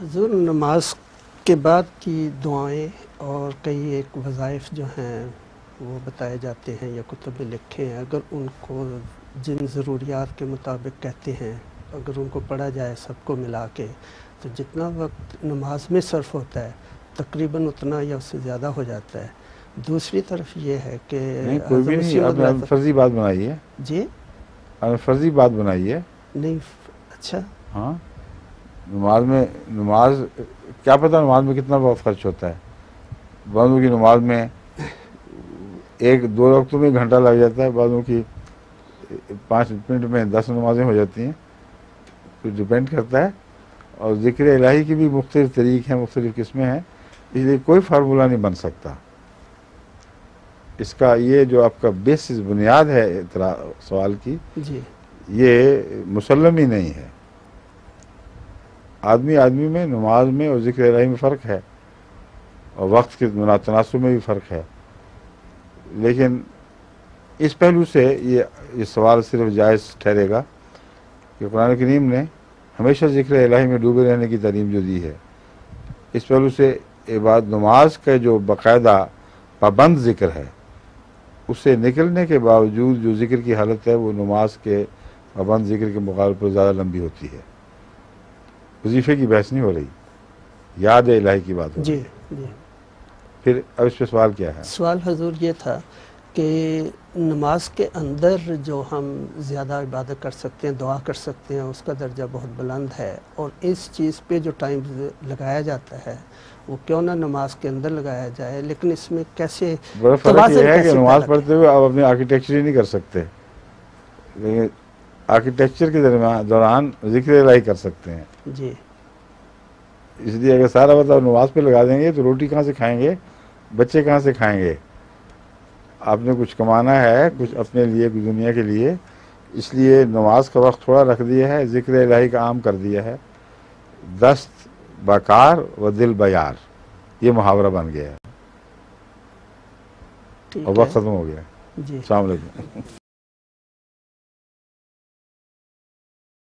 حضور نماز کے بعد کی دعائیں اور کئی ایک وظائف جو ہیں وہ بتائے جاتے ہیں یا کتب میں لکھے ہیں، اگر ان کو جن ضروریات کے مطابق کہتے ہیں اگر ان کو پڑھا جائے سب کو ملا کے تو جتنا وقت نماز میں صرف ہوتا ہے تقریباً اتنا یا اس سے زیادہ ہو جاتا ہے۔ دوسری طرف یہ ہے کہ نہیں کوئی بھی نہیں، آپ نے فرضی بات بنائی ہے، جی آپ نے فرضی بات بنائی ہے۔ نہیں اچھا ہاں، نماز کیا پتہ نماز میں کتنا وقت خرچ ہوتا ہے۔ بعضوں کی نماز میں ایک دو رکعتوں میں گھنٹہ لگ جاتا ہے، بعضوں کی 5 منٹ میں 10 نمازیں ہو جاتی ہیں، تو ڈیپینڈ کرتا ہے۔ اور ذکر الہی کی بھی مختلف طریق ہیں، مختلف قسمیں ہیں، اس لیے کوئی فارمولہ نہیں بن سکتا۔ اس کا یہ جو آپ کا بیسس بنیاد ہے سوال کی، جی یہ مسلم ہی نہیں ہے۔ آدمی میں، نماز میں اور ذکر الہی میں فرق ہے، اور وقت کے تناسب میں بھی فرق ہے، لیکن اس پہلو سے یہ سوال صرف جائز ٹھہرے گا کہ قرآن کریم نے ہمیشہ ذکر الہی میں ڈوبے رہنے کی تعلیم جو دی ہے، اس پہلو سے نماز کا جو باقاعدہ پابند ذکر ہے، اس سے نکلنے کے باوجود جو ذکر کی حالت ہے وہ نماز کے پابند ذکر کے مقابلے پر زیادہ لمبی ہوتی ہے۔ وظیفے کی بحث نہیں ہو رہی، یاد الہی کی بات ہو رہی ہے۔ جی پھر اب اس پہ سوال کیا ہے؟ سوال حضور یہ تھا کہ نماز کے اندر جو ہم زیادہ عبادت کر سکتے ہیں، دعا کر سکتے ہیں، اس کا درجہ بہت بلند ہے، اور اس چیز پہ جو ٹائم لگایا جاتا ہے وہ کیوں نہ نماز کے اندر لگایا جائے، لیکن اس میں کیسے بڑا فرق توازن یہ ہے کہ کیسے نماز پیدا پڑھتے ہوئے آپ اپنی آرکیٹیکچر ہی نہیں کر سکتے، لیکن آرکیٹیکچر کے دوران ذکر الہی کر سکتے ہیں۔ کریں؟ جی اس لیے اگر سارا وقت آپ نماز پہ لگا دیں گے تو روٹی کہاں سے کھائیں گے، بچے کہاں سے کھائیں گے؟ آپ نے کچھ کمانا ہے، کچھ اپنے لیے، کچھ دنیا کے لیے، اس لیے نماز کا وقت تھوڑا رکھ دیا ہے، ذکر الہی کا عام کر دیا ہے۔ دست بکار و دل بیار، یہ محاورہ بن گیا ہے، اور ٹھیک ہے وقت ختم ہو گیا۔ جی السلام علیکم۔